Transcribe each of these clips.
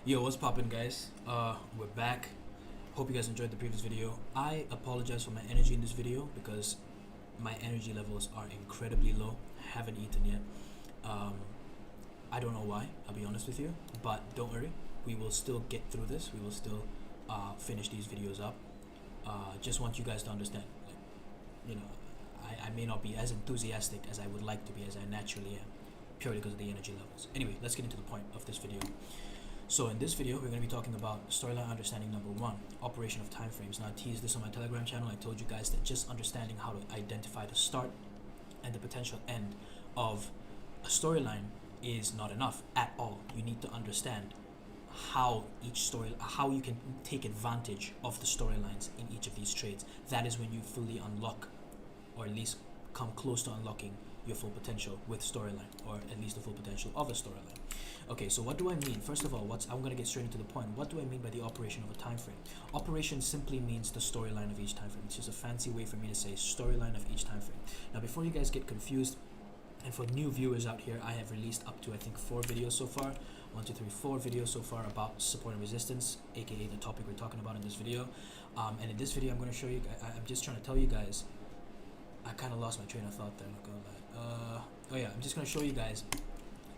Yo, what's poppin', guys? We're back. Hope you guys enjoyed the previous video. I apologize for my energy in this video because my energy levels are incredibly low. Haven't eaten yet. I don't know why, I'll be honest with you, but don't worry, we will still get through this. We will still finish these videos up. Just want you guys to understand, like, you know, I may not be as enthusiastic as I would like to be, as I naturally am, purely because of the energy levels. Anyway, let's get into the point of this video. So in this video, we're going to be talking about storyline understanding number 1, operation of time frames. Now, I teased this on my Telegram channel. I told you guys that just understanding how to identify the start and the potential end of a storyline is not enough at all. You need to understand how how you can take advantage of the storylines in each of these trades. That is when you fully unlock, or at least come close to unlocking your full potential with storyline, or at least the full potential of a storyline. Okay, so what do I mean? First of all, I'm going to get straight into the point. What do I mean by the operation of a time frame? Operation simply means the storyline of each time frame. It's just a fancy way for me to say storyline of each time frame. Now, before you guys get confused, and for new viewers out here, I have released up to, I think, 4 videos so far. 4 videos so far about support and resistance, aka the topic we're talking about in this video. And in this video, I'm going to show you, I'm just trying to tell you guys, I kind of lost my train of thought there, I'm not gonna lie. Oh yeah, I'm just going to show you guys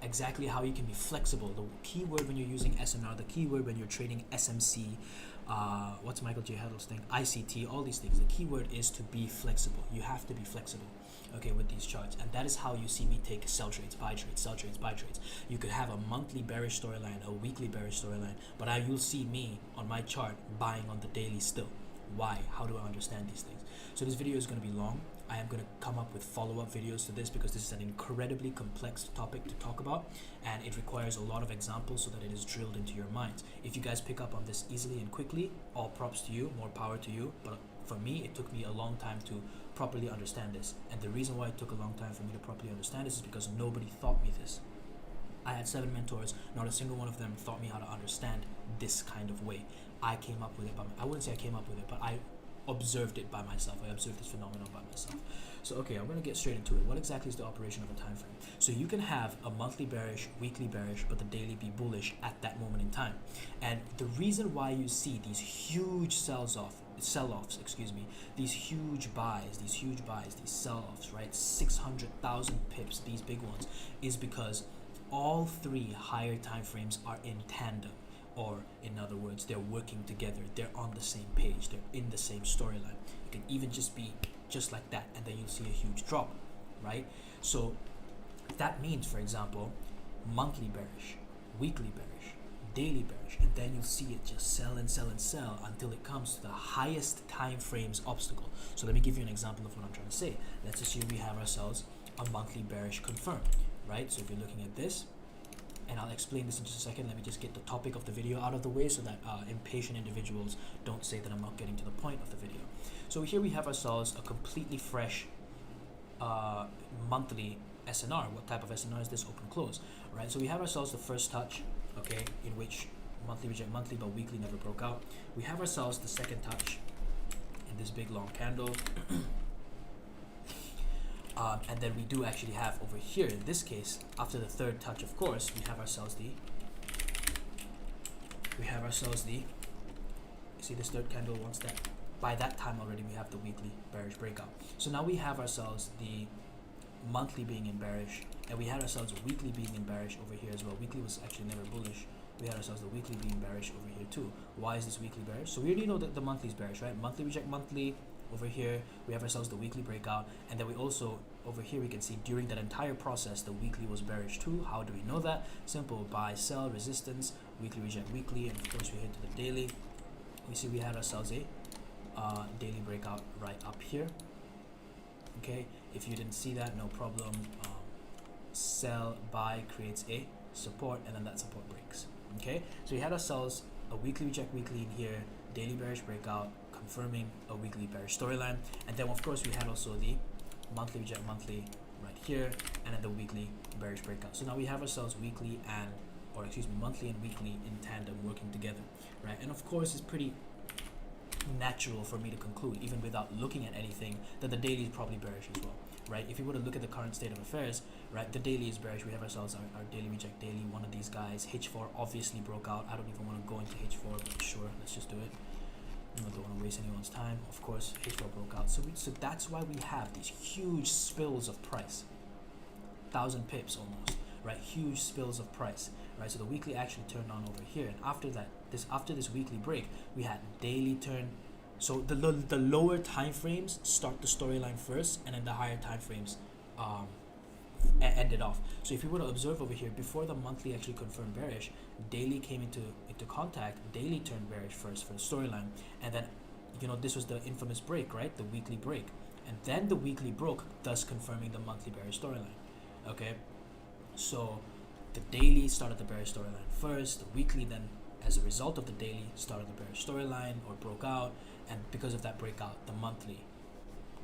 exactly how you can be flexible. The key word when you're using SNR, the key word when you're trading SMC, what's Michael J. Huddle's thing, ICT, all these things, the key word is to be flexible. You have to be flexible, okay, with these charts. And that is how you see me take sell trades, buy trades, sell trades, buy trades. You could have a monthly bearish storyline, a weekly bearish storyline, but you'll see me on my chart buying on the daily still. Why? How do I understand these things? So this video is going to be long. I am going to come up with follow-up videos to this because this is an incredibly complex topic to talk about, and it requires a lot of examples so that it is drilled into your minds. If you guys pick up on this easily and quickly, all props to you, more power to you. But for me, it took me a long time to properly understand this. And the reason why it took a long time for me to properly understand this is because nobody taught me this. I had 7 mentors, not a single one of them taught me how to understand this kind of way. I came up with it I wouldn't say I came up with it, but I observed it by myself. I observed this phenomenon by myself. So okay, I'm going to get straight into it. What exactly is the operation of a time frame? So you can have a monthly bearish, weekly bearish, but the daily be bullish at that moment in time. And the reason why you see these huge sell-offs, these huge buys, these sell-offs, right? 600,000 pips, these big ones, is because all 3 higher time frames are in tandem. Or in other words, they're working together, they're on the same page, they're in the same storyline. It can even just be just like that, and then you'll see a huge drop, right? So that means, for example, monthly bearish, weekly bearish, daily bearish, and then you'll see it just sell and sell and sell until it comes to the highest time frames obstacle. So let me give you an example of what I'm trying to say. Let's assume we have ourselves a monthly bearish confirmed, right? So if you're looking at this, and I'll explain this in just a second. Let me just get the topic of the video out of the way so that impatient individuals don't say that I'm not getting to the point of the video. So here we have ourselves a completely fresh monthly SNR. What type of SNR is this? Open close, right? So we have ourselves the first touch, okay, in which monthly reject monthly, but weekly never broke out. We have ourselves the second touch in this big long candle. And then we do actually have over here, in this case, after the third touch, of course, we have ourselves the, you see this third candle, once that, by that time already we have the weekly bearish breakout. So now we have ourselves the monthly being in bearish, and we had ourselves a weekly being in bearish over here as well. Weekly was actually never bullish. We had ourselves the weekly being bearish over here too. Why is this weekly bearish? So we already know that the monthly is bearish, right? Monthly reject monthly. Over here we have ourselves the weekly breakout, and then we also, over here we can see during that entire process the weekly was bearish too. How do we know that? Simple, buy, sell, resistance, weekly reject weekly, and of course we hit to the daily. We see we had ourselves a daily breakout right up here. Okay, if you didn't see that, no problem. Sell, buy creates a support, and then that support breaks. Okay, so we had ourselves a weekly reject weekly in here, daily bearish breakout, confirming a weekly bearish storyline, and then of course we had also the monthly reject monthly right here, and then the weekly bearish breakout. So now we have ourselves weekly and, or excuse me, monthly and weekly in tandem working together, right? And of course it's pretty natural for me to conclude, even without looking at anything, that the daily is probably bearish as well, right? If you were to look at the current state of affairs, right, the daily is bearish. We have ourselves our daily reject daily, one of these guys. H4 obviously broke out. I don't even want to go into H4, but sure, let's just do it. I don't want to waste anyone's time. Of course, H4 broke out. So that's why we have these huge spills of price. 1,000 pips almost, right? Huge spills of price, right? So the weekly actually turned on over here, and after that, after this weekly break, we had daily turn. So the lower time frames start the storyline first, and then the higher time frames end it off. So if you were to observe over here, before the monthly actually confirmed bearish, daily came into contact. Daily turned bearish first for the storyline, and then this was the infamous break, right? The weekly break, and then the weekly broke, thus confirming the monthly bearish storyline. Okay, so the daily started the bearish storyline first, the weekly then, as a result of the daily, started the bearish storyline or broke out, and because of that breakout, the monthly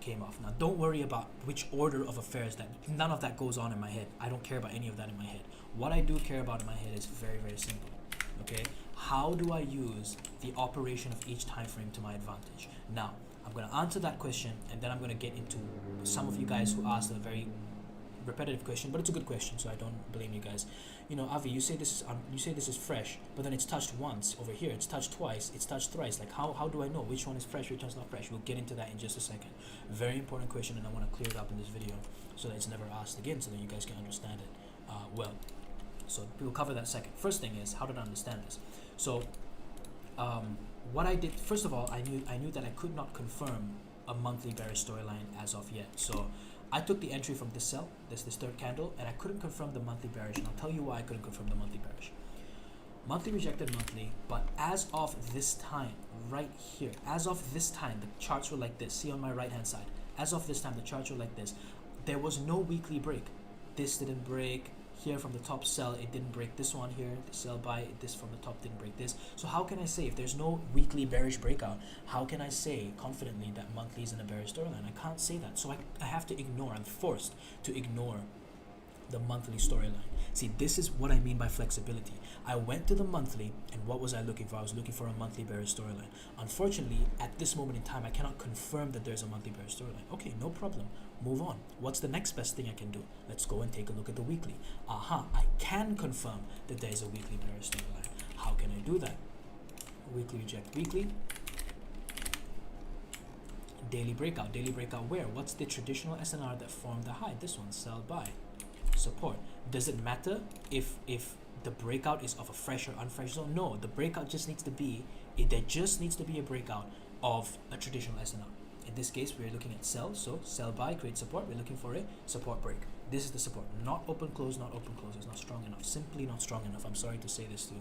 came off. Now don't worry about which order of affairs, that none of that goes on in my head. I don't care about any of that in my head. What I do care about in my head is very, very simple. Okay, how do I use the operation of each time frame to my advantage? Now I'm going to answer that question, and then I'm going to get into some of you guys who asked a very repetitive question, but it's a good question, so I don't blame you guys. Avi, you say this is fresh, but then it's touched once over here, it's touched twice, it's touched thrice. Like how do I know which one is fresh, which one's not fresh? We'll get into that in just a second. Very important question, and I want to clear it up in this video so that it's never asked again, so that you guys can understand it well. So we'll cover that second. First thing is, how did I understand this? So what I did, first of all, I knew that I could not confirm a monthly bearish storyline as of yet. So I took the entry from this sell, this third candle, and I couldn't confirm the monthly bearish, and I'll tell you why I couldn't confirm the monthly bearish. Monthly rejected monthly, but as of this time, right here, as of this time, the charts were like this. See on my right hand side, as of this time, the charts were like this. There was no weekly break. This didn't break. Here from the top sell, it didn't break this one here. The sell buy, this from the top didn't break this. So how can I say, if there's no weekly bearish breakout, how can I say confidently that monthly is in a bearish storyline? I can't say that. So I have to ignore, I'm forced to ignore the monthly storyline. See, this is what I mean by flexibility. I went to the monthly, and what was I looking for? I was looking for a monthly bearish storyline. Unfortunately, at this moment in time, I cannot confirm that there's a monthly bearish storyline. Okay, no problem. Move on. What's the next best thing I can do? Let's go and take a look at the weekly. Aha, I can confirm that there is a weekly bearish storyline. How can I do that? Weekly reject weekly. Daily breakout. Daily breakout where? What's the traditional SNR that formed the high? This one, sell buy. Support. Does it matter if the breakout is of a fresh or unfresh zone? No, the breakout just needs to be, there just needs to be a breakout of a traditional SNR. In this case, we're looking at sell, so sell buy, create support. We're looking for a support break. This is the support, not open close, not open close. It's not strong enough, simply not strong enough. I'm sorry to say this to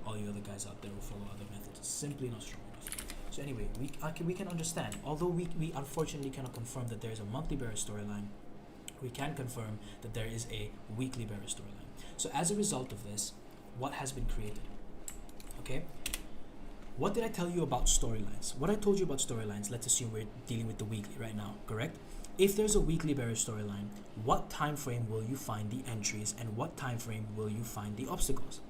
all you other guys out there who follow other methods. It's simply not strong enough. So anyway, we can understand, although we unfortunately cannot confirm that there is a monthly bearish storyline, we can confirm that there is a weekly bearish storyline. So as a result of this, what has been created? Okay, what did I tell you about storylines? What I told you about storylines, let's assume we're dealing with the weekly right now, correct? If there's a weekly bearish storyline, what time frame will you find the entries, and what time frame will you find the obstacles?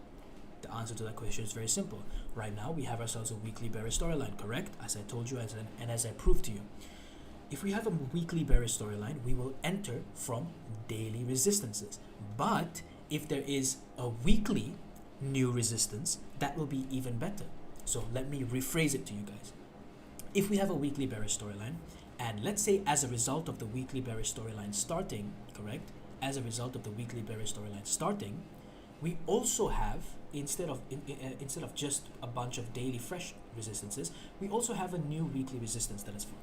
The answer to that question is very simple. Right now, we have ourselves a weekly bearish storyline, correct? As I told you, and as I proved to you. If we have a weekly bearish storyline, we will enter from daily resistances. But if there is a weekly new resistance, that will be even better. So let me rephrase it to you guys. If we have a weekly bearish storyline, and let's say as a result of the weekly bearish storyline starting, correct? As a result of the weekly bearish storyline starting, we also have, instead of just a bunch of daily fresh resistances, we also have a new weekly resistance that is formed.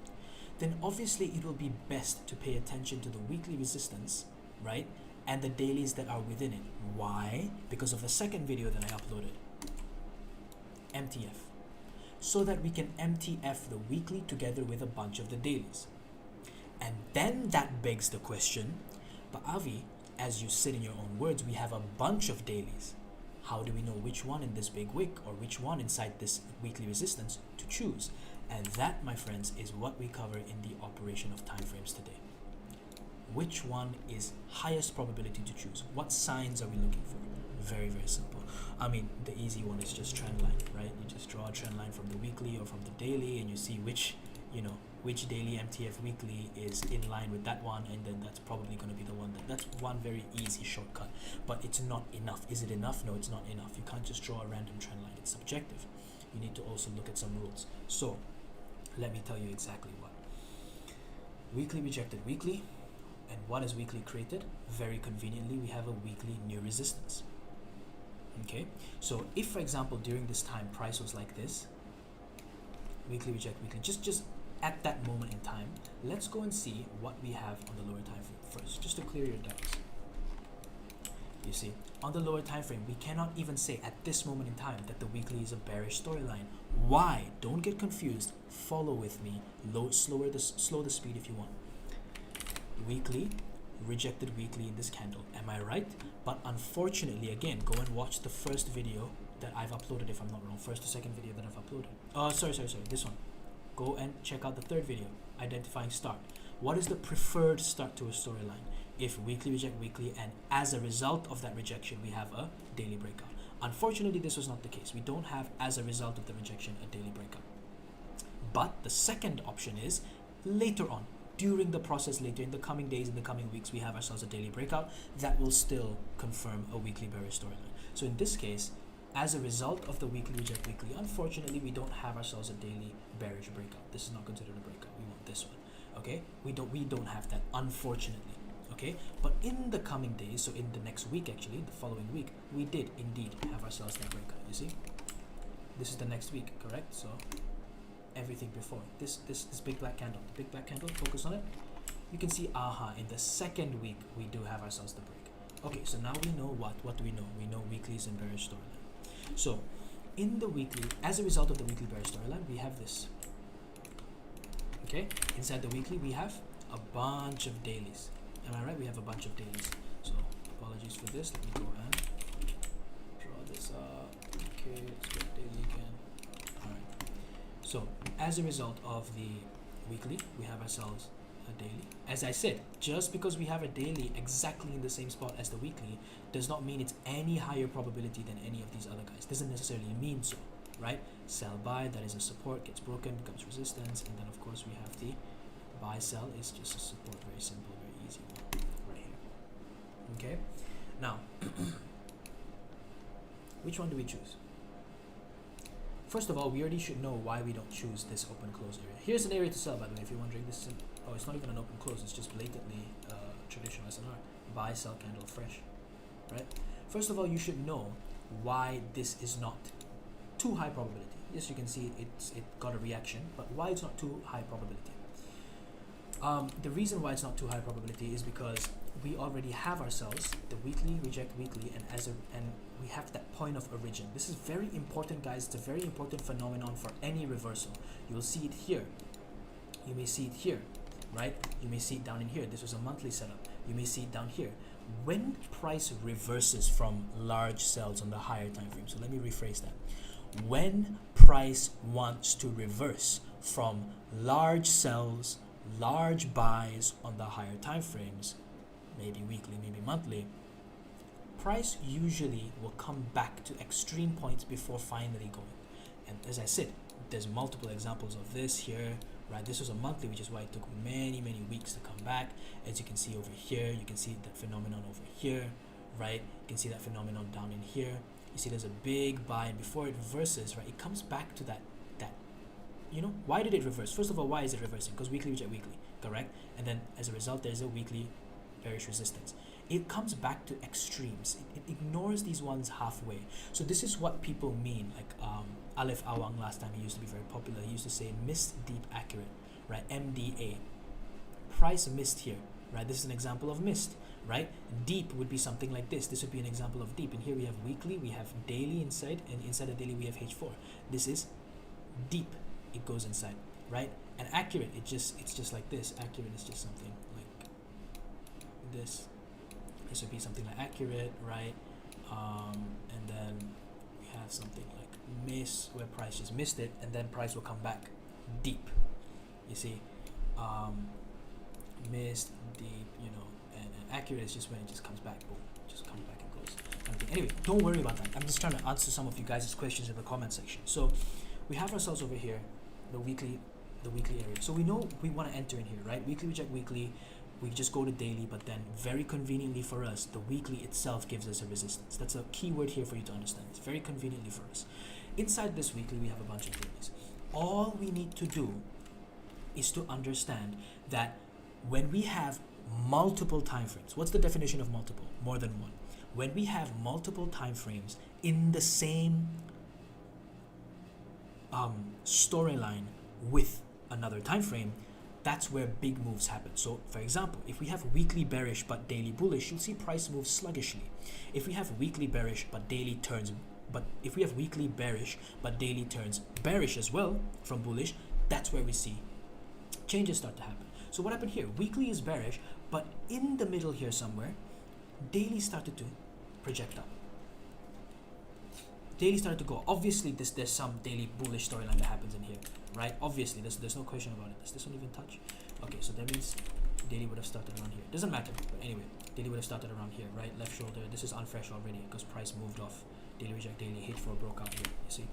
Then obviously it will be best to pay attention to the weekly resistance, right? And the dailies that are within it. Why? Because of the second video that I uploaded. MTF. So that we can MTF the weekly together with a bunch of the dailies. And then that begs the question, but Avi, as you said in your own words, we have a bunch of dailies. How do we know which one in this big wick or which one inside this weekly resistance to choose? And that, my friends, is what we cover in the operation of timeframes today. Which one is highest probability to choose? What signs are we looking for? Very, very simple. I mean, the easy one is just trend line, right? You just draw a trend line from the weekly or from the daily, and you see which you know, which daily MTF weekly is in line with that one, and then that's probably going to be the one that's one very easy shortcut. But it's not enough. Is it enough? No, it's not enough. You can't just draw a random trend line. It's subjective. You need to also look at some rules. So let me tell you exactly what. Weekly rejected weekly. And what is weekly created? Very conveniently, we have a weekly new resistance. Okay, so if, for example, during this time price was like this, weekly reject weekly, just at that moment in time, let's go and see what we have on the lower time frame first, just to clear your doubts. You see, on the lower time frame, we cannot even say at this moment in time that the weekly is a bearish storyline. Why? Don't get confused. Follow with me. Slow the speed if you want. Weekly rejected weekly in this candle. Am I right? But unfortunately, again, go and watch the first video that I've uploaded, if I'm not wrong. First or second video that I've uploaded. Sorry, this one. Go and check out the third video, identifying start. What is the preferred start to a storyline? If weekly reject weekly, and as a result of that rejection, we have a daily breakout. Unfortunately, this was not the case. We don't have, as a result of the rejection, a daily breakout. But the second option is later on, during the process, later in the coming days, in the coming weeks, we have ourselves a daily breakout that will still confirm a weekly bearish storyline. So in this case, as a result of the weekly reject weekly, unfortunately, we don't have ourselves a daily bearish breakout. This is not considered a breakout. We want this one. Okay, we don't have that, unfortunately. Okay, but in the coming days, so in the next week, actually the following week, we did indeed have ourselves that breakout. You see, this is the next week, correct? So everything before this big black candle, focus on it. You can see, in the second week we do have ourselves the break. Okay, so now we know what do we know? We know weeklies and bearish storyline. So in the weekly, as a result of the weekly bearish storyline, we have this. Okay, inside the weekly we have a bunch of dailies. Am I right? We have a bunch of dailies. So apologies for this. Let me go and draw this up. Okay, let's go daily again. Alright. So as a result of the weekly, we have ourselves a daily. As I said, just because we have a daily exactly in the same spot as the weekly does not mean it's any higher probability than any of these other guys. Doesn't necessarily mean so, right? Sell buy, that is a support, gets broken, becomes resistance, and then of course we have the buy sell is just a support, very simple, very easy one right here. Okay, now which one do we choose? First of all, we already should know why we don't choose this open close area. Here's an area to sell, by the way, if you're wondering. This is it's not even an open close, it's just blatantly traditional SNR. Buy sell candle fresh, right? First of all, you should know why this is not too high probability. Yes, you can see it got a reaction, but why it's not too high probability? The reason why it's not too high probability is because we already have ourselves the weekly reject weekly, and we have that point of origin. This is very important, guys. It's a very important phenomenon for any reversal. You will see it here. You may see it here, right? You may see it down in here. This was a monthly setup. You may see it down here. When price reverses from large sells on the higher time frame, so let me rephrase that. When price wants to reverse from large sells, large buys on the higher time frames, maybe weekly, maybe monthly, price usually will come back to extreme points before finally going. And as I said, there's multiple examples of this here, right? This was a monthly, which is why it took many weeks to come back. As you can see over here, you can see that phenomenon over here, right? You can see that phenomenon down in here. You see there's a big buy, and before it reverses, right, it comes back to that, you know, why did it reverse? First of all, why is it reversing? Because weekly reject weekly, correct? And then as a result, there's a weekly bearish resistance. It comes back to extremes. It ignores these ones halfway. So this is what people mean. Like Aleph Awang last time, he used to be very popular. He used to say missed deep accurate, right? MDA. Price missed here, right? This is an example of missed, right? Deep would be something like this. This would be an example of deep. And here we have weekly, we have daily inside, and inside the daily we have H4. This is deep. It goes inside, right? And accurate, it's just like this. Accurate is just something like this. This would be something like accurate, right? And then we have something like miss, where price just missed it, and then price will come back deep. You see, missed, deep, you know, and accurate is just when it just comes back, boom, just comes back and goes. Okay. Anyway, don't worry about that. I'm just trying to answer some of you guys' questions in the comment section. So we have ourselves over here the weekly the weekly area. So we know we want to enter in here, right? Weekly reject weekly. We just go to daily, but then very conveniently for us, the weekly itself gives us a resistance. That's a key word here for you to understand. It's very conveniently for us. Inside this weekly, we have a bunch of dailies. All we need to do is to understand that when we have multiple time frames, what's the definition of multiple? More than one. When we have multiple time frames in the same storyline with another time frame, that's where big moves happen. So for example, if we have weekly bearish but daily bullish, you'll see price move sluggishly. If we have weekly bearish but daily turns bearish as well from bullish, that's where we see changes start to happen. So what happened here? Weekly is bearish, but in the middle here somewhere, daily started to project up. Daily started to go. Obviously, there's some daily bullish storyline that happens in here, right? Obviously, there's no question about it. Does this one even touch? Okay, so that means daily would have started around here. Doesn't matter, but anyway, daily would have started around here, right? Left shoulder. This is unfresh already because price moved off. Daily reject daily. H4 broke out here. You see?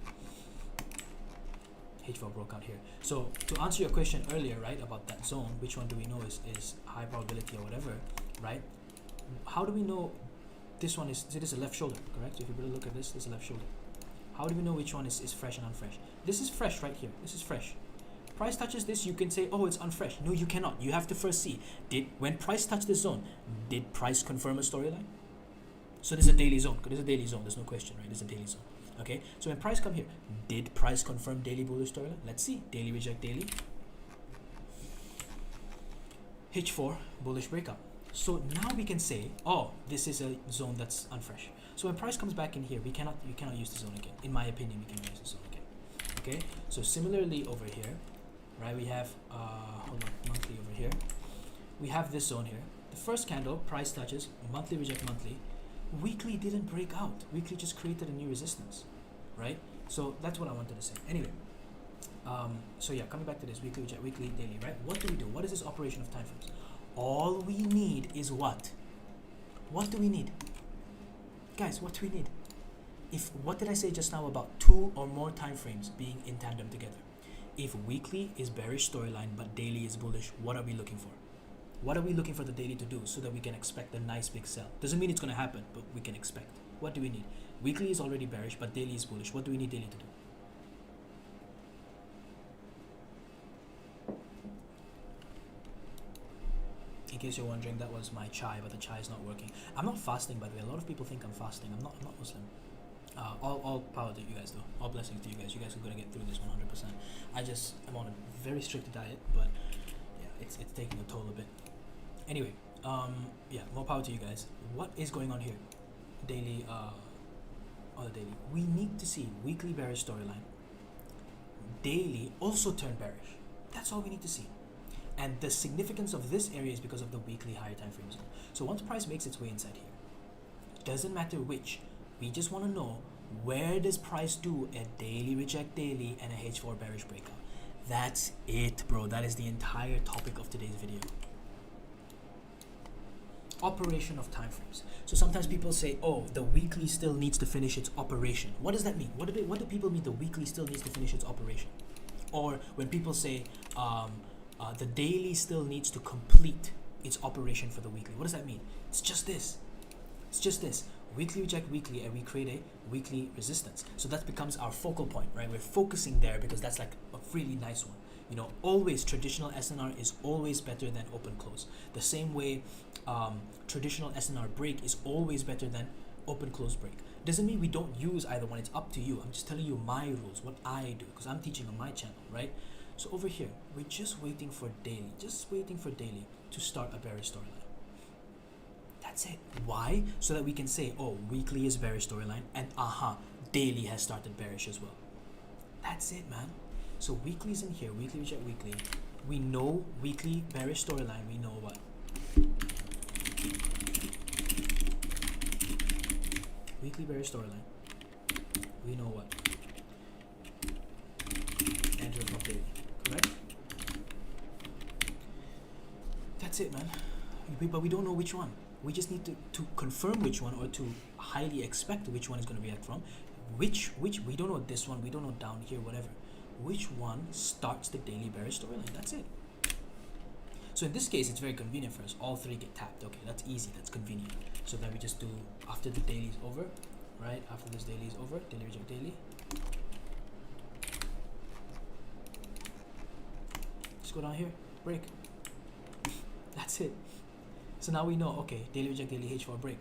H4 broke out here. So to answer your question earlier, right, about that zone, which one do we know is high probability or whatever, right? How do we know this one is? It is a left shoulder, correct? So if you really look at this, this is a left shoulder. How do we know which one is fresh and unfresh? This is fresh right here. This is fresh. Price touches this, you can say, oh, it's unfresh. No, you cannot. You have to first see, when price touched this zone, did price confirm a storyline? So this is a daily zone. This is a daily zone. There's no question, right? This is a daily zone. Okay. So when price come here, did price confirm daily bullish storyline? Let's see. Daily reject daily. H4 bullish breakout. So now we can say, oh, this is a zone that's unfresh. So when price comes back in here, we cannot use the zone again. In my opinion, we cannot use the zone again. Okay. So similarly over here, right? We have hold on, monthly over here. We have this zone here. The first candle, price touches monthly reject monthly. Weekly didn't break out. Weekly just created a new resistance, right? So that's what I wanted to say. Anyway, so yeah, coming back to this weekly reject weekly daily, right? What do we do? What is this operation of time frames? All we need is what? What do we need? Guys, what do we need? What did I say just now about 2 or more time frames being in tandem together? If weekly is bearish storyline but daily is bullish, what are we looking for? What are we looking for the daily to do so that we can expect a nice big sell? Doesn't mean it's going to happen, but we can expect. What do we need? Weekly is already bearish, but daily is bullish. What do we need daily to do? In case you're wondering, that was my chai, but the chai is not working. I'm not fasting, by the way. A lot of people think I'm fasting. I'm not Muslim. All power to you guys, though. All blessings to you guys. You guys are going to get through this 100%. I'm on a very strict diet, but yeah, it's taking a toll a bit. Anyway, yeah, more power to you guys. What is going on here? Daily, on the daily. We need to see weekly bearish storyline. Daily also turn bearish. That's all we need to see. And the significance of this area is because of the weekly higher time frame zone. So once price makes its way inside here, doesn't matter which, we just want to know where does price do a daily reject daily and a H4 bearish breakout. That's it, bro. That is the entire topic of today's video. Operation of time frames. So sometimes people say, oh, the weekly still needs to finish its operation. What does that mean? What do people mean the weekly still needs to finish its operation? Or when people say the daily still needs to complete its operation for the weekly, what does that mean? It's just this. It's just this. Weekly reject weekly, and we create a weekly resistance. So that becomes our focal point, right? We're focusing there because that's like a really nice one. You know, always traditional SNR is always better than open close. The same way traditional SNR break is always better than open close break. Doesn't mean we don't use either one. It's up to you. I'm just telling you my rules, what I do, because I'm teaching on my channel, right? So over here, we're just waiting for daily, to start a bearish storyline. That's it. Why? So that we can say, oh, weekly is bearish storyline, and daily has started bearish as well. That's it, man. So weekly's in here, weekly reject weekly. We know weekly bearish storyline. We know what? Weekly bearish storyline. We know what? Enter from daily. Correct? That's it, man. But we don't know which one. We just need to confirm which one, or to highly expect which one is going to react from. Which we don't know this one, we don't know down here, whatever. which one starts the daily bearish storyline. That's it. So in this case, it's very convenient for us. All three get tapped. Okay, that's easy. That's convenient. So then we just do, after the daily is over, right? After this daily is over, daily reject daily. Just go down here, break. That's it. So now we know, okay, daily reject daily H4 break.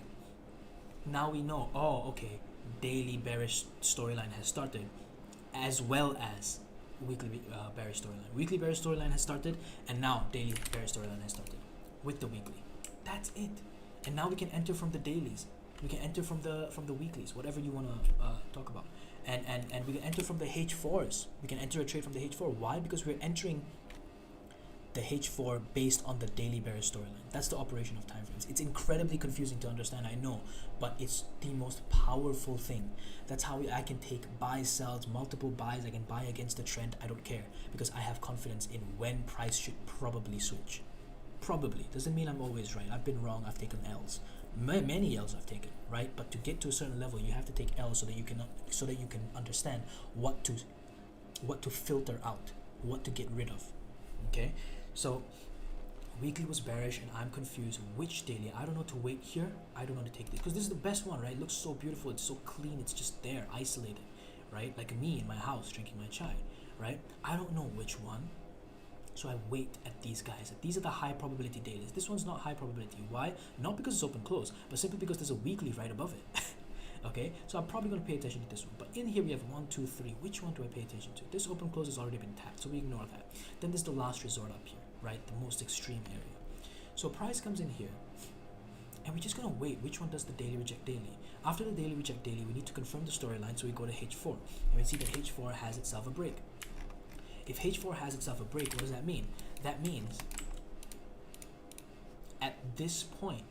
Now we know, oh, okay, daily bearish storyline has started, as well as weekly bearish storyline. Weekly bearish storyline has started, and now daily bearish storyline has started with the weekly. That's it. And now we can enter from the dailies. We can enter from the weeklies, whatever you want to talk about. And we can enter from the H4s. We can enter a trade from the H4. Why? Because we're entering the H4 based on the daily bearish storyline. That's the operation of time frames. It's incredibly confusing to understand, I know, but it's the most powerful thing. That's how I can take buys, sells, multiple buys. I can buy against the trend. I don't care, because I have confidence in when price should probably switch. Probably doesn't mean I'm always right. I've been wrong. I've taken L's. Many L's I've taken, right? But to get to a certain level, you have to take L's so that you can understand what to filter out, what to get rid of. Okay. So weekly was bearish, and I'm confused which daily. I don't know to wait here. I don't know to take this, because this is the best one, right? It looks so beautiful. It's so clean. It's just there, isolated, right? Like me in my house drinking my chai, right? I don't know which one. So I wait at these guys. These are the high probability dailies. This one's not high probability. Why? Not because it's open close, but simply because there's a weekly right above it. Okay, so I'm probably going to pay attention to this one. But in here we have 1, 2, 3. Which one do I pay attention to? This open close has already been tapped, so we ignore that. Then there's the last resort up here, right? The most extreme area. So price comes in here, and we're just going to wait. Which one does the daily reject daily? After the daily reject daily, we need to confirm the storyline, so we go to H4. And we see that H4 has itself a break. If H4 has itself a break, what does that mean? That means at this point,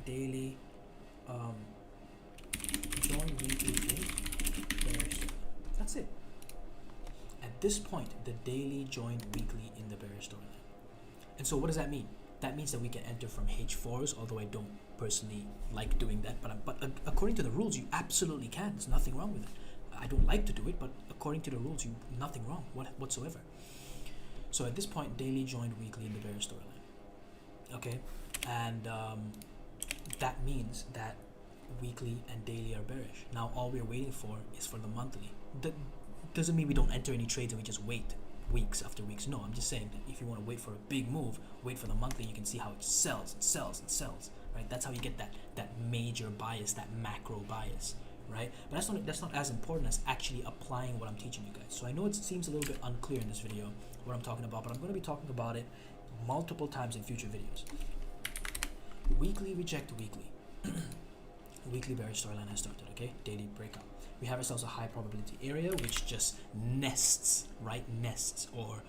daily join weekly in bearish. That's it. At this point, the daily join weekly in the bearish storyline. And so what does that mean? That means that we can enter from H4s, although I don't personally like doing that, but according to the rules, you absolutely can. There's nothing wrong with it. I don't like to do it, but according to the rules, nothing wrong whatsoever. So at this point, daily joined weekly in the bearish storyline. Okay, and that means that weekly and daily are bearish. Now all we're waiting for is for the monthly. That doesn't mean we don't enter any trades and we just wait weeks after weeks. No, I'm just saying that if you want to wait for a big move, wait for the monthly. You can see how it sells and sells and sells, right? That's how you get that major bias, that macro bias, right? But that's not as important as actually applying what I'm teaching you guys. So I know it seems a little bit unclear in this video what I'm talking about, but I'm going to be talking about it multiple times in future videos. Weekly reject weekly. Weekly bearish storyline has started. Okay, daily breakout. We have ourselves a high probability area which just nests, right? Nests or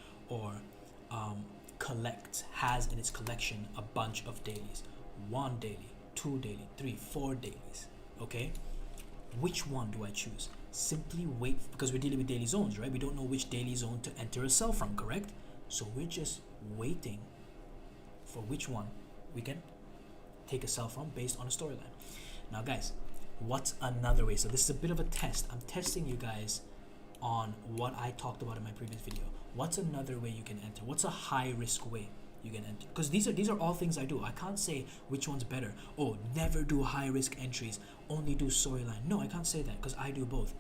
collects, has in its collection a bunch of dailies. 1 daily, 2 daily, 3, 4 dailies. Okay, which one do I choose? Simply wait, because we're dealing with daily zones, right? We don't know which daily zone to enter a sell from, correct? So we're just waiting for which one we can take a sell from based on a storyline. Now guys, what's another way? So this is a bit of a test. I'm testing you guys on what I talked about in my previous video. What's another way you can enter? What's a high risk way you can enter? Because these are all things I do. I can't say which one's better. Oh, never do high risk entries, only do storyline. No, I can't say that, because I do both.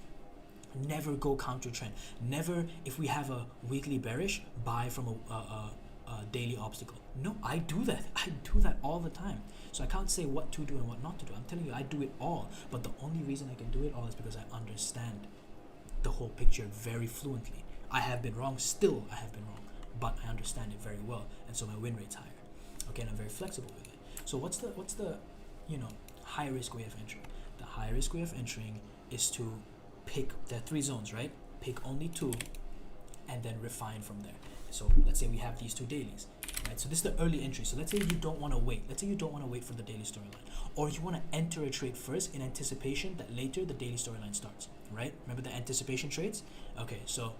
Never go counter trend. Never, if we have a weekly bearish, buy from a daily obstacle. No, I do that. I do that all the time. So I can't say what to do and what not to do. I'm telling you, I do it all. But the only reason I can do it all is because I understand the whole picture very fluently. I have been wrong. Still, I have been wrong. But I understand it very well, and so my win rate's higher. Okay, and I'm very flexible with it. So what's the high risk way of entering? The high risk way of entering is to pick. There are 3 zones, right? Pick only 2, and then refine from there. So let's say we have these 2 dailies, right? So this is the early entry. So let's say you don't want to wait. Let's say you don't want to wait for the daily storyline, or you want to enter a trade first in anticipation that later the daily storyline starts, right? Remember the anticipation trades? Okay, so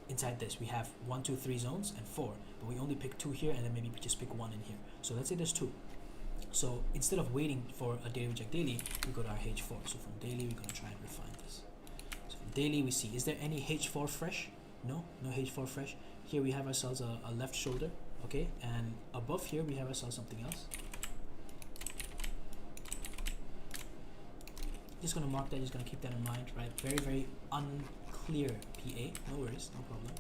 inside this we have 1, 2, 3 zones and 4, but we only pick 2 here, and then maybe we just pick 1 in here. So let's say there's 2. So instead of waiting for a daily reject daily, we go to our H4. So from daily, we're going to try and refine this. So from daily, we see, is there any H4 fresh? No H4 fresh. Here we have ourselves a left shoulder, okay? And above here, we have ourselves something else. Just going to mark that, just going to keep that in mind, right? Very, very unclear PA. No worries, no problem,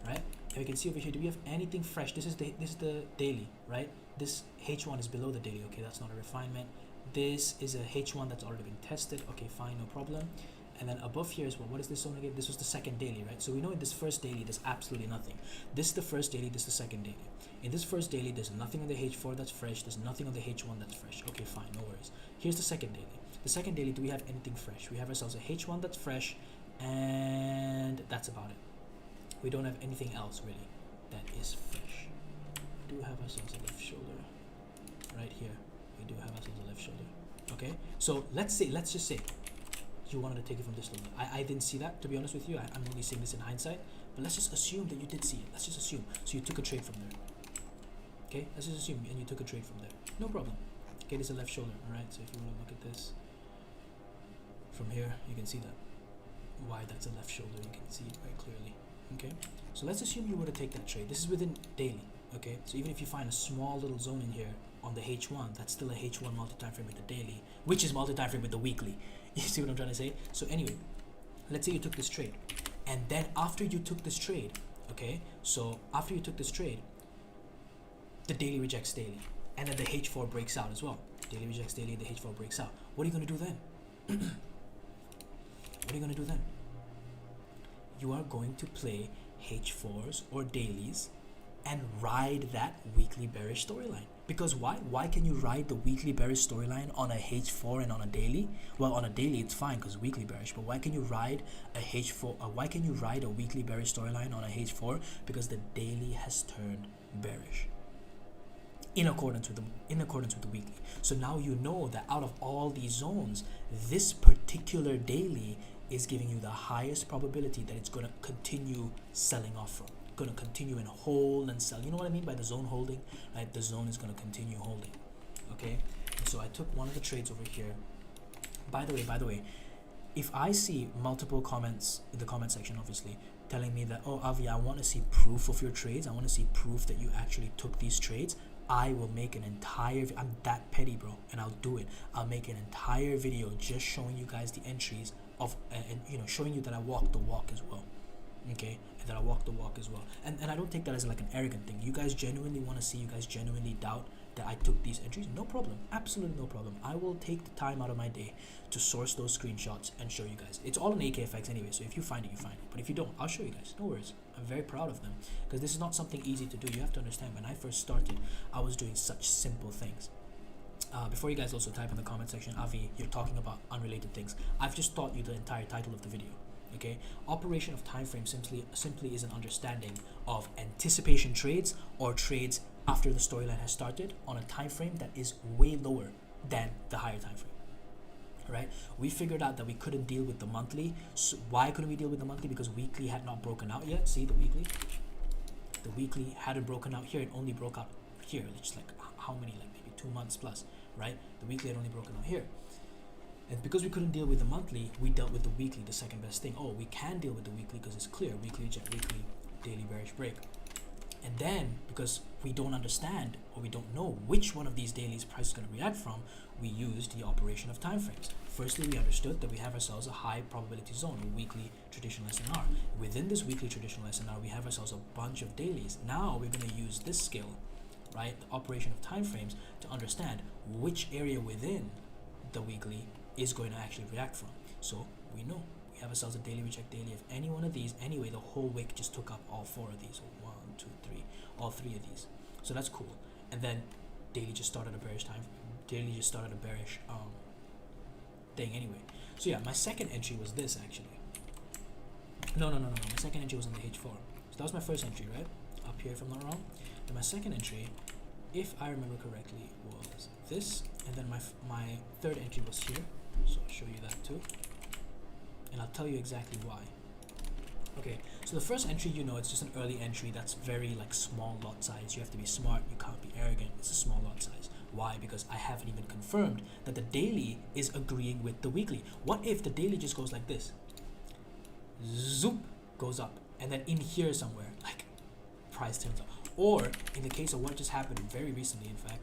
right? And we can see over here, do we have anything fresh? This is the daily, right? This H1 is below the daily. Okay, that's not a refinement. This is a H1 that's already been tested. Okay, fine, no problem. And then above here is what is this zone again? This was the second daily, right? So we know in this first daily there's absolutely nothing. This is the first daily, this is the second daily. In this first daily, there's nothing on the H4 that's fresh, there's nothing on the H1 that's fresh. Okay, fine, no worries. Here's the second daily. The second daily, do we have anything fresh? We have ourselves a H1 that's fresh, and that's about it. We don't have anything else really that is fresh. We do have ourselves a left shoulder right here. We do have ourselves a left shoulder. Okay, so let's just say you wanted to take it from this level. I didn't see that, to be honest with you. I'm only saying this in hindsight, but let's just assume that you did see it. Let's just assume. So you took a trade from there. Okay, let's just assume, and you took a trade from there. No problem. Okay, this is a left shoulder. All right, so if you want to look at this from here, you can see that why that's a left shoulder. You can see it very clearly. Okay, so let's assume you were to take that trade. This is within daily. Okay, so even if you find a small little zone in here on the H1, that's still a H1 multi-time frame with the daily, which is multi-time frame with the weekly. You see what I'm trying to say? So anyway, let's say you took this trade, and then after you took this trade, okay, so after you took this trade, the daily rejects daily, and then the H4 breaks out as well. Daily rejects daily, and the H4 breaks out. What are you going to do then? What are you going to do then? You are going to play H4s or dailies and ride that weekly bearish storyline. Because why? Why can you ride the weekly bearish storyline on a H4 and on a daily? Well, on a daily it's fine because weekly bearish, but why can you ride a H4? Why can you ride a weekly bearish storyline on a H4? Because the daily has turned bearish. In accordance with the weekly. So now you know that out of all these zones, this particular daily is giving you the highest probability that it's going to continue selling off from. Going to continue and hold and sell. You know what I mean by the zone holding, right? The zone is going to continue holding. Okay, and so I took one of the trades over here. By the way, if I see multiple comments in the comment section, obviously telling me that, oh Avi, I want to see proof of your trades, I want to see proof that you actually took these trades, I will make an entire, I'm that petty, bro, and I'll do it. I'll make an entire video just showing you guys the entries of, and you know, showing you that I walk the walk as well. Okay, and that I walk the walk as well. And I don't take that as like an arrogant thing. You guys genuinely want to see, you guys genuinely doubt that I took these entries. No problem, absolutely no problem. I will take the time out of my day to source those screenshots and show you guys. It's all in AKFX anyway, so if you find it, you find it. But if you don't, I'll show you guys, no worries. I'm very proud of them because this is not something easy to do. You have to understand, when I first started, I was doing such simple things. Before you guys also type in the comment section, Avi, you're talking about unrelated things. I've just taught you the entire title of the video. Okay, operation of time frame simply is an understanding of anticipation trades or trades after the storyline has started on a time frame that is way lower than the higher time frame. Right? We figured out that we couldn't deal with the monthly. So why couldn't we deal with the monthly? Because weekly had not broken out yet. See the weekly hadn't broken out here. It only broke out here. It's like how many? Like maybe 2 months plus, right? The weekly had only broken out here. And because we couldn't deal with the monthly, we dealt with the weekly, the second best thing. Oh, we can deal with the weekly because it's clear. Weekly, daily bearish break. And then, because we don't understand or we don't know which one of these dailies price is going to react from, we used the operation of time frames. Firstly, we understood that we have ourselves a high probability zone, a weekly traditional SNR. Within this weekly traditional SNR, we have ourselves a bunch of dailies. Now we're going to use this skill, right, the operation of time frames, to understand which area within the weekly is going to actually react from. So we know we have ourselves a daily reject daily of any one of these. Anyway, the whole wick just took up all 4 of these. So 1, 2, 3, all 3 of these. So that's cool. And then daily just started a bearish time. Daily just started a bearish thing anyway. So yeah, my second entry was this actually. No. My second entry was on the H4. So that was my first entry, right? Up here if I'm not wrong. Then my second entry, if I remember correctly, was this. And then my third entry was here. So I'll show you that too. And I'll tell you exactly why. Okay, so the first entry, you know, it's just an early entry that's very like small lot size. You have to be smart, you can't be arrogant. It's a small lot size. Why? Because I haven't even confirmed that the daily is agreeing with the weekly. What if the daily just goes like this? Zoop, goes up, and then in here somewhere, like, price turns up. Or in the case of what just happened very recently, in fact,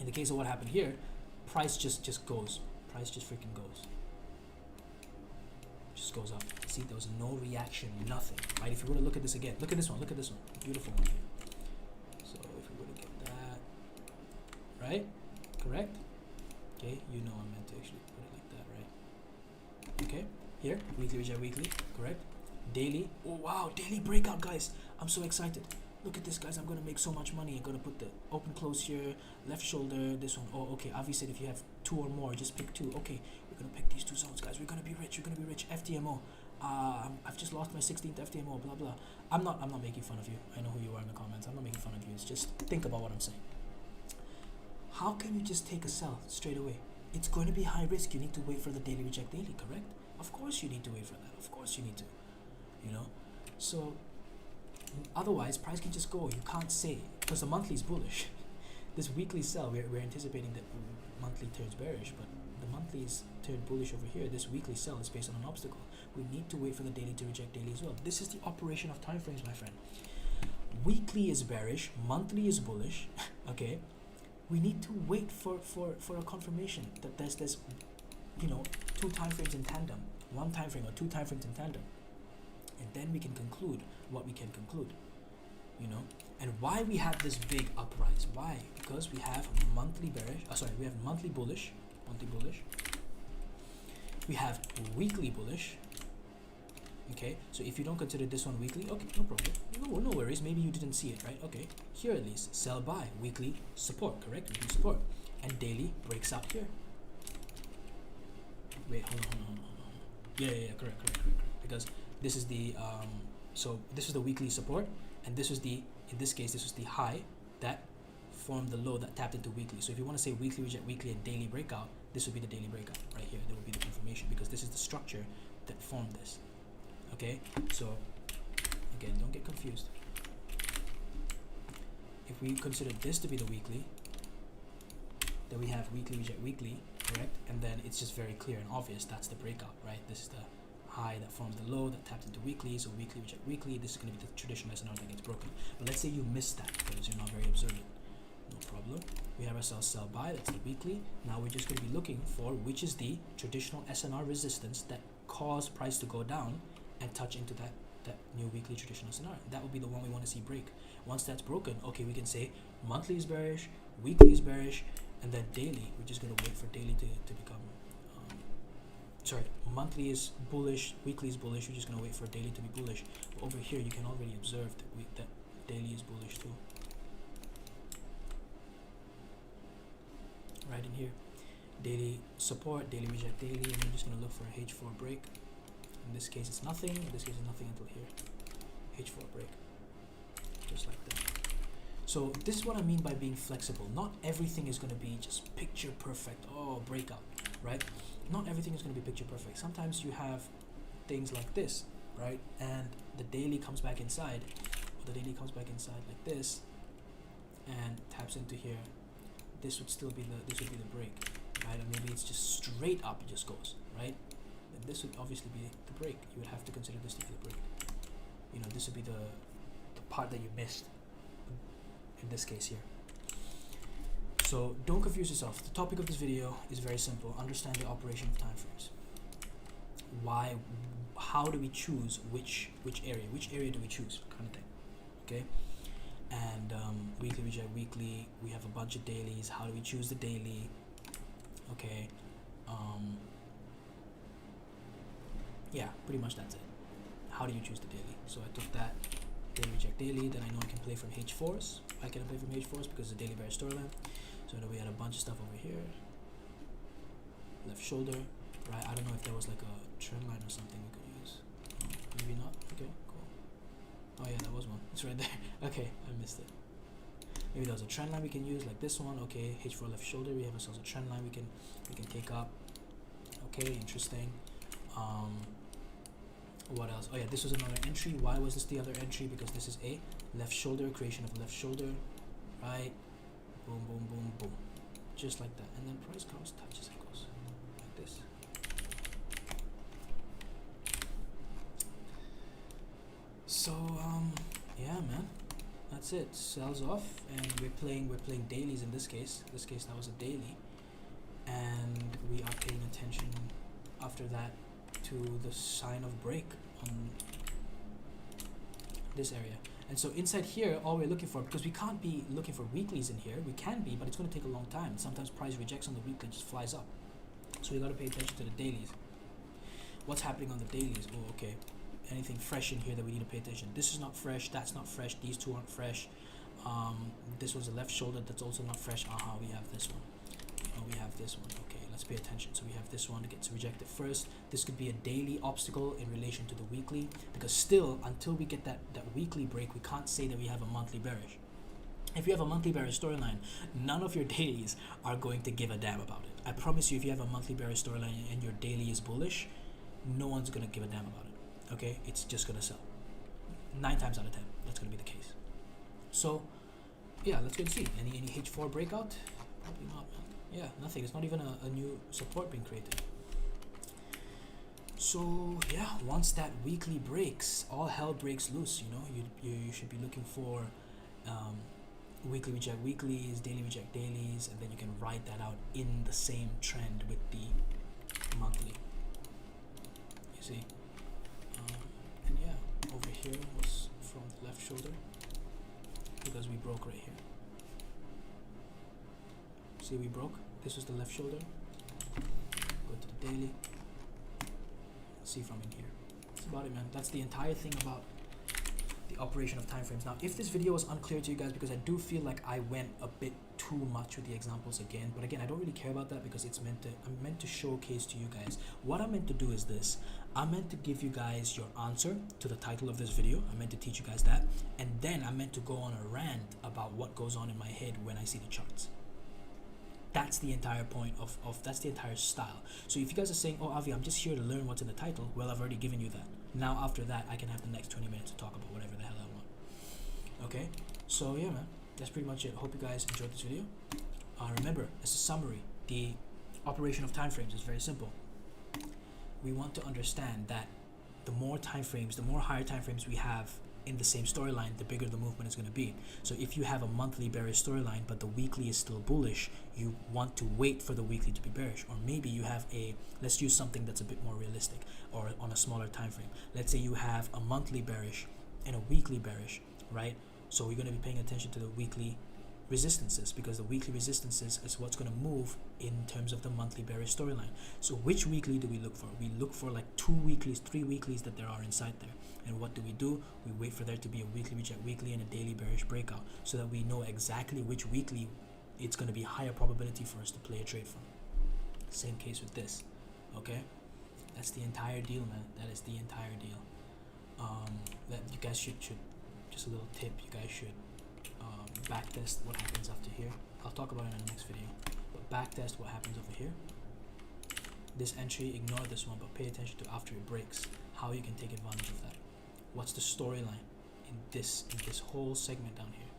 in the case of what happened here, price just goes. Price just freaking goes. Just goes up. See, there was no reaction, nothing. Right? If you were to look at this again, look at this one. Look at this one. Beautiful one here. So if we were to get that, right? Correct? Okay, you know I meant to actually put it like that, right? Okay, here, weekly reject weekly, correct? Daily. Oh wow, daily breakout, guys. I'm so excited. Look at this, guys. I'm gonna make so much money. I'm gonna put the open close here, left shoulder, this one. Oh, okay. Avi said if you have 2 or more, just pick 2. Okay, we're gonna pick these 2 zones, guys. We're gonna be rich. We're gonna be rich. FTMO. I've just lost my 16th FTMO. Blah blah. I'm not making fun of you. I know who you are in the comments. I'm not making fun of you. It's just think about what I'm saying. How can you just take a sell straight away? It's going to be high risk. You need to wait for the daily reject daily, correct? Of course you need to wait for that. Of course you need to. You know, so otherwise price can just go. You can't say, because the monthly is bullish. This weekly sell, we're anticipating that monthly turns bearish, but the monthly is turned bullish over here. This weekly sell is based on an obstacle. We need to wait for the daily to reject daily as well. This is the operation of time frames, my friend. Weekly is bearish, monthly is bullish. Okay, we need to wait for a confirmation that there's you know, 2 time frames in tandem, 1 time frame or 2 time frames in tandem. And then we can conclude what we can conclude, you know. And why we have this big uprise? Why? Because we have monthly bearish. We have monthly bullish. We have weekly bullish. Okay, so if you don't consider this one weekly, okay, no problem. No worries. Maybe you didn't see it, right? Okay, here at least sell by weekly support, correct? Weekly support, and daily breaks out here. Wait, hold on. Yeah, correct. Because this is the so this is the weekly support, and this was the, in this case, this was the high that formed the low that tapped into weekly. So if you want to say weekly reject weekly and daily breakout, this would be the daily breakout right here. There would be the confirmation, because this is the structure that formed this. Okay, so again, don't get confused. If we consider this to be the weekly, then we have weekly reject weekly, correct? And then it's just very clear and obvious that's the breakout, right? This is the high that forms the low that tapped into weekly, so weekly reject weekly. This is going to be the traditional SNR that gets broken. But let's say you missed that because you're not very observant. No problem. We have ourselves sell by, that's the weekly. Now we're just going to be looking for which is the traditional SNR resistance that caused price to go down and touch into that new weekly traditional SNR. That will be the one we want to see break. Once that's broken, okay, we can say monthly is bearish, weekly is bearish, and then daily, we're just going to wait for daily to become monthly is bullish, weekly is bullish. We're just going to wait for daily to be bullish. But over here, you can already observe that daily is bullish too. Right in here, daily support, daily reject daily, and we're just going to look for a H4 break. In this case, it's nothing. In this case, it's nothing until here. H4 break, just like that. So this is what I mean by being flexible. Not everything is going to be just picture perfect. Oh, breakout, right? Not everything is going to be picture perfect. Sometimes you have things like this, right? And the daily comes back inside, or the daily comes back inside like this, and taps into here. This would still be the break, right? Or maybe it's just straight up. It just goes, right? And this would obviously be the break. You would have to consider this to be the break. You know, this would be the part that you missed in this case here. So don't confuse yourself. The topic of this video is very simple. Understand the operation of time frames. How do we choose which area? Which area do we choose? Kind of thing. Okay. And weekly reject weekly. We have a bunch of dailies. How do we choose the daily? Okay. Yeah, pretty much that's it. How do you choose the daily? So I took that daily reject daily. Then I know I can play from H4s. I can play from H4s because it's a daily bearish storyline. So then we had a bunch of stuff over here. Left shoulder, right? I don't know if there was like a trend line or something we could use. Maybe not. Okay, cool. Oh yeah, that was one. It's right there. Okay, I missed it. Maybe there was a trend line we can use, like this one. Okay, H4 left shoulder. We have ourselves a trend line we can take up. Okay, interesting. What else? Oh yeah, this was another entry. Why was this the other entry? Because this is a left shoulder, creation of a left shoulder, right, boom, boom, boom, boom, just like that, and then price comes, touches, and goes like this. So yeah, man, that's it. Sells off, and we're playing dailies in this case. In this case, that was a daily, and we are paying attention after that to the sign of break on this area. And so inside here, all we're looking for, because we can't be looking for weeklies in here, we can be, but it's going to take a long time. Sometimes price rejects on the weekly, just flies up. So we got to pay attention to the dailies. What's happening on the dailies? Oh, okay. Anything fresh in here that we need to pay attention. This is not fresh, that's not fresh, these two aren't fresh. This was the left shoulder, that's also not fresh. We have this one. Oh, we have this one. Okay, let's pay attention. So we have this one that gets rejected first. This could be a daily obstacle in relation to the weekly, because still, until we get that weekly break, we can't say that we have a monthly bearish. If you have a monthly bearish storyline, none of your dailies are going to give a damn about it. I promise you, if you have a monthly bearish storyline and your daily is bullish, no one's going to give a damn about it. Okay, it's just gonna sell. 9 times out of 10, that's gonna be the case. So, yeah, let's go and see. Any H4 breakout? Probably not, man. Yeah, nothing. It's not even a new support being created. So yeah, once that weekly breaks, all hell breaks loose. You know, you should be looking for weekly reject weeklies, daily reject dailies, and then you can write that out in the same trend with the monthly. You see. And yeah, over here was from the left shoulder, because we broke right here. See, we broke. This was the left shoulder. Go to the daily. See from in here. That's about it, man. That's the entire thing about the operation of time frames. Now, if this video was unclear to you guys, because I do feel like I went a bit too much with the examples again, but again, I don't really care about that, because I'm meant to showcase to you guys. What I'm meant to do is this. I'm meant to give you guys your answer to the title of this video. I'm meant to teach you guys that, and then I'm meant to go on a rant about what goes on in my head when I see the charts. That's the entire point of that's the entire style. So if you guys are saying, oh Avi, I'm just here to learn what's in the title, well, I've already given you that. Now after that, I can have the next 20 minutes to talk about whatever the hell I want. Okay, so yeah, man, that's pretty much it. Hope you guys enjoyed this video. Remember, as a summary, the operation of time frames is very simple. We want to understand that the more time frames, the more higher time frames we have in the same storyline, the bigger the movement is going to be. So if you have a monthly bearish storyline but the weekly is still bullish, you want to wait for the weekly to be bearish. Or maybe you have let's use something that's a bit more realistic or on a smaller time frame. Let's say you have a monthly bearish and a weekly bearish, right? So we're going to be paying attention to the weekly resistances, because the weekly resistances is what's going to move in terms of the monthly bearish storyline. So which weekly do we look for? We look for like 2 weeklies, 3 weeklies that there are inside there. And what do? We wait for there to be a weekly reject weekly and a daily bearish breakout, so that we know exactly which weekly it's going to be higher probability for us to play a trade from. Same case with this. Okay, that's the entire deal, man. That is the entire deal. That you guys should just a little tip, you guys should backtest what happens after here. I'll talk about it in the next video, but backtest what happens over here. This entry, ignore this one, but pay attention to after it breaks, how you can take advantage of that. What's the storyline in this whole segment down here?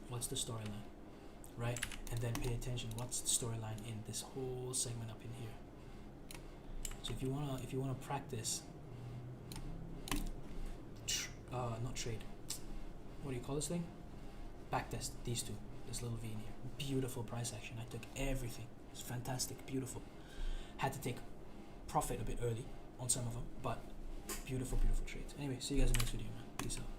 What's the storyline, right? And then pay attention, what's the storyline in this whole segment up in here? So if you wanna practice, not trade. What do you call this thing? Backtest these two. This little V in here. Beautiful price action. I took everything. It's fantastic, beautiful. Had to take profit a bit early on some of them, but beautiful, beautiful trades. Anyway, see you guys in the next video, man. Peace out.